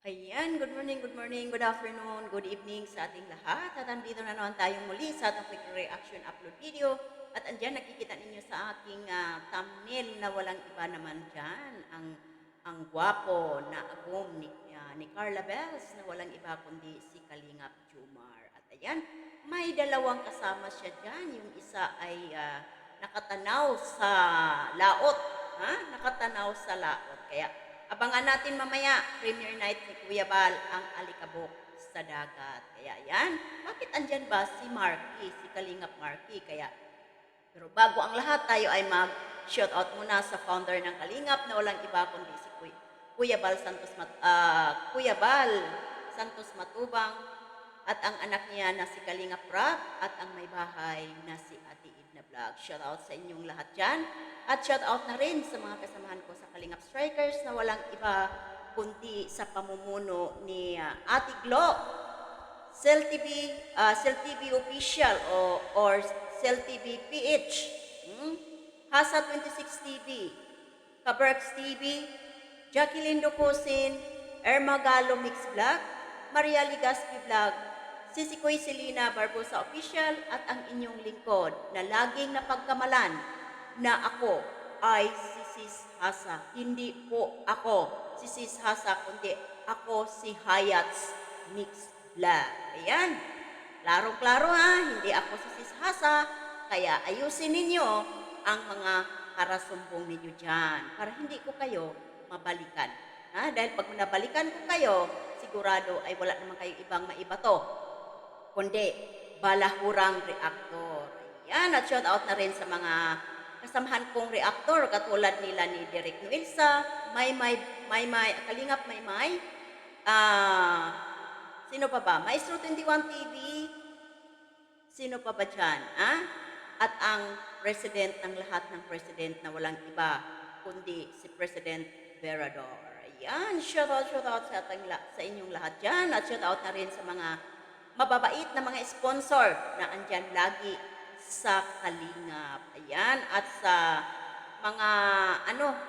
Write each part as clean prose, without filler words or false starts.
Ayan, good morning, good afternoon, good evening sa ating lahat. At andito na naman tayong muli sa ating quick reaction upload video. At andyan nakikita ninyo sa aking thumbnail na walang iba naman dyan. Ang gwapo na agom ni Carla Bells na walang iba kundi si Kalingap Jumar. At ayan, may dalawang kasama siya dyan. Yung isa ay nakatanaw sa laot. Nakatanaw sa laot. Kaya abangan natin mamaya, premiere night ni Kuya Bal, ang alikabok sa dagat. Kaya yan, bakit andyan ba si Marky, si Kalingap Marky? Pero bago ang lahat, tayo ay mag-shoutout muna sa founder ng Kalingap na walang iba kundi si Kuya Bal Kuya Bal Santos Matubang at ang anak niya na si Kalingap Rap at ang may bahay na si Ate Edna Vlog. Shoutout sa inyong lahat dyan. At shoutout na rin sa mga kasamahan ko sa Kalingap Strikers na walang iba kundi sa pamumuno ni Ate Glo, Cell TV Official or Cell TV PH, Hasa 26 TV, Kaberks TV, Jacqueline Ducosin, Erma Galo Mix Vlog, Maria Ligaspi Vlog, Sisikoy Selina Barbosa Official at ang inyong lingkod na laging napagkamalan na ako ay si Sis Hasa. Hindi po ako si Sis Hasa, kundi ako si Hayats Mix Vlog. Ayan, klarong-klaro hindi ako si Sis Hasa. Kaya ayusin ninyo ang mga karasumbong ninyo dyan para hindi ko kayo mabalikan. Dahil pag nabalikan ko kayo, sigurado ay wala naman kayong ibang maibato kundi balahurang reactor. Ayan, at shout out na rin sa mga kasamahan kong reactor katulad nila ni Derek Nuilsa, Maymay, Kalingap Maymay, sino pa ba? Maestro 21 TV, sino pa ba dyan? At ang president ng lahat ng president na walang iba kundi si President Verador. Ayan, shout out sa inyong lahat dyan. At shout out na rin sa mga mababait na mga sponsor na andyan lagi sa Kalingap. Ayan, at sa mga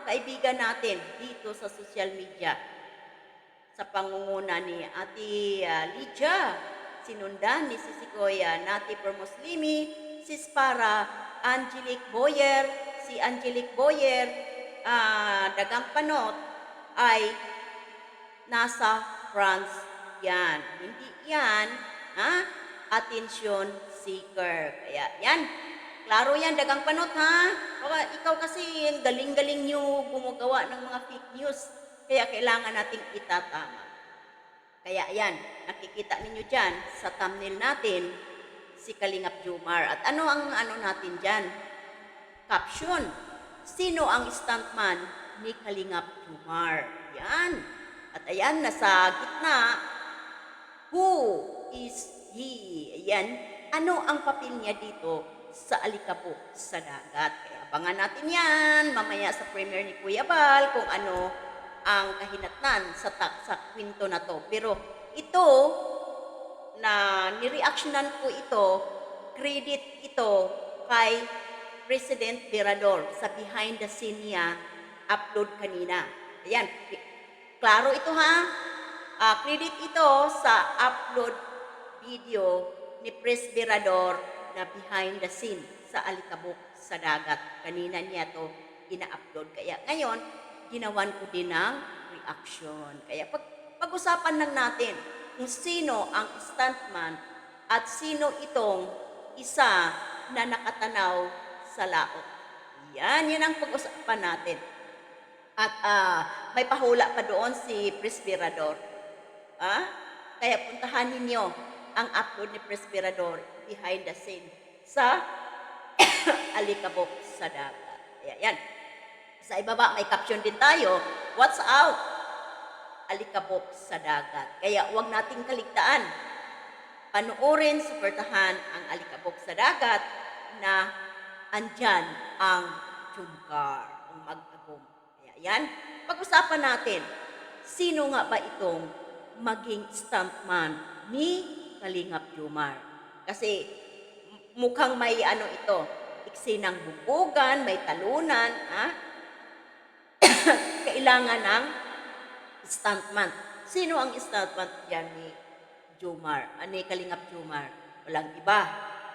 kaibigan natin dito sa social media. Sa pangunguna ni Ate Lydia, sinundan ni Sisikoy Nati Permuslimi, Sis Para, si Angelique Boyer, Dagang Panot, ay nasa France yan. Hindi yan, attention seeker. Kaya yan, klaro yan, Dagang Panot Ikaw kasi yung galing-galing nyo gumagawa ng mga fake news. Kaya kailangan nating itatama. Kaya yan, nakikita ninyo dyan sa thumbnail natin, si Kalingap Jumar. At ano ang natin dyan? Caption, sino ang stuntman ni Kalingap Jumar? Yan. At ayan, nasa gitna, who is he? Ayan, ano ang papel niya dito sa alikabok sa dagat? Kaya abangan natin yan mamaya sa premiere ni Kuya Bal kung ano ang kahinatnan sa kwento na to. Pero ito, na nireactionan ko ito, credit ito kay President Verador sa behind the scene niya upload kanina. Ayan, klaro ito credit ito sa upload video ni Pres Verador na behind the scene sa alikabok sa dagat. Kanina niya to ina-upload. Kaya ngayon, ginawan ko din ng reaction. Kaya pag-usapan lang natin kung sino ang stuntman at sino itong isa na nakatanaw sa laot. Yan ang pag-usapan natin. At may pahula pa doon si Pres Verador. Kaya puntahan ninyo ang upload ni Pres Verador behind the scene sa alikabok sa dagat. Yan. Sa ibaba may caption din tayo, watch out, alikabok sa dagat. Kaya huwag nating kaligtaan. Panoorin, suportahan ang alikabok sa dagat na andyan ang Jumcar, ang mag-agom. Kaya yan, pag-usapan natin, sino nga ba itong maging stuntman ni Kalingap Jumar? Kasi mukhang may ito, iksi ng bubugan, may talunan, kailangan ng stuntman. Sino ang stuntman diyan ni Jomar, ni Kalingap Jomar? Walang iba,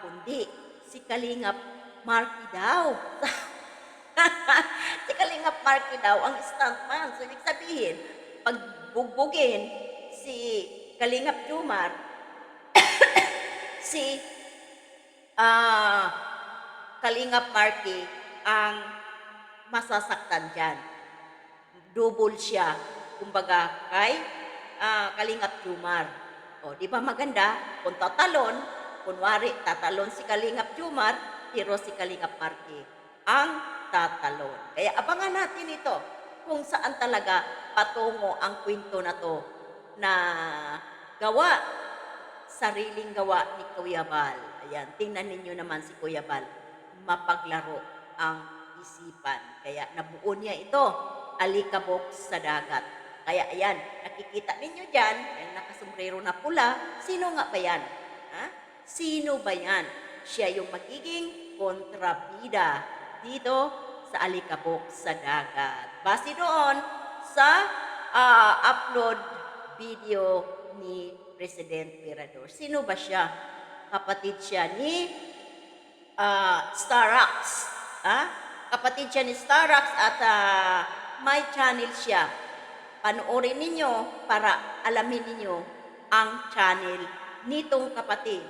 kundi si Kalingap Marky daw. Si Kalingap Marky daw ang stuntman. So, ibig sabihin, pag bugbugin si Kalingap Jomar, si ah, Kalingap Marky ang masasaktan dyan. Double siya, kumbaga, kay Kalingap Jomar. O, di ba maganda? Kung tatalon, kunwari, tatalon si Kalingap Jomar, pero si Kalingap Marky ang tatalon. Kaya abangan natin ito kung saan talaga patungo ang kwento na to na gawa, sariling gawa ni Kuya Bal. Ayan, tingnan ninyo naman si Kuya Bal, mapaglaro ang isipan. Kaya nabuo niya ito, alikabok sa dagat. Kaya ayan, nakikita ninyo dyan, yung nakasombrero na pula, sino nga ba yan? Ha? Sino ba yan? Siya yung magiging kontrabida dito sa alikabok sa dagat. Base doon sa upload video ni President Mirador. Sino ba siya? Kapatid siya ni Starax. Kapatid siya ni Starax at may channel siya. Panoorin ninyo para alamin ninyo ang channel nitong kapatid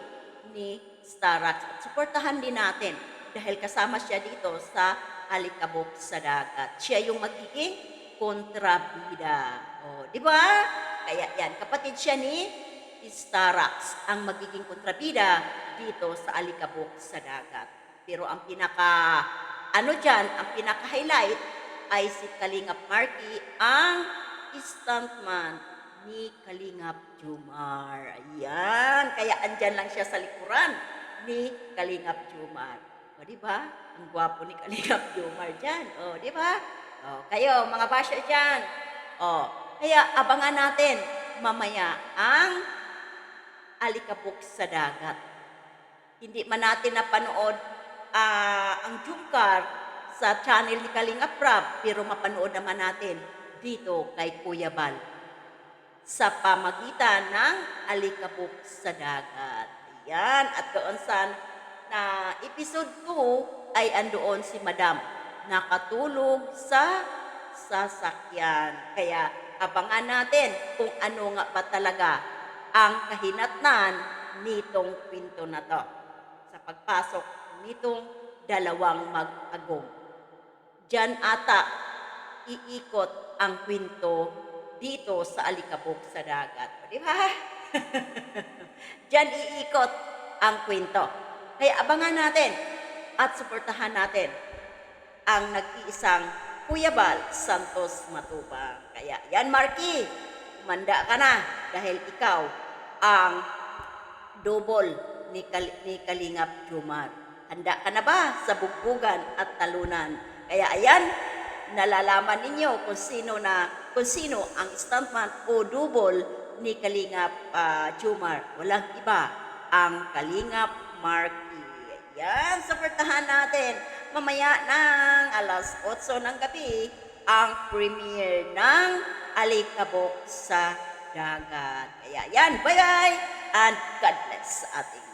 ni Starax. At suportahan din natin dahil kasama siya dito sa alikabok sa dagat. Siya yung magiging kontrabida. O, di ba? Kaya yan, kapatid siya ni Starax ang magiging kontrabida dito sa alikabok sa dagat. Pero ang ang pinaka-highlight ay si Kalingap Marky, ang stuntman ni Kalingap Jomar. Ayan, kaya andyan lang siya sa likuran ni Kalingap Jomar. O, di ba? Ang gwapo ni Kalingap Jomar dyan. O, di ba? O, kayo, mga basher dyan. O, kaya abangan natin mamaya ang alikabok sa dagat. Hindi man natin napanood ang Jumcar sa channel ni Kalingap Rab, pero mapanood naman natin dito kay Kuya Bal sa pamagitan ng alikabok sa dagat. Ayan, at doon sa episode 2 ay andoon si Madam nakatulog sa sasakyan. Kaya abangan natin kung ano nga ba talaga ang kahinatnan nitong pinto na to sa pagpasok nitong dalawang mag-agong. Diyan ata iikot ang kwento dito sa alikabok sa dagat. Di ba? Diyan iikot ang kwento. Kaya abangan natin at suportahan natin ang nag-iisang Kuya Bal Santos Matubang. Kaya yan, Marky, manda ka na dahil ikaw ang double ni Kalingap Jomar. Handa ka na ba sa bugbugan at talunan? Kaya ayan, nalalaman ninyo kung sino ang stuntman o double ni Kalingap Jomar. Walang iba, ang Kalingap Marky. Ayan, suportahan natin mamaya ng alas 8 ng gabi ang premiere ng Alikabok sa Dagat. Kaya yan, bye-bye and God bless sa ating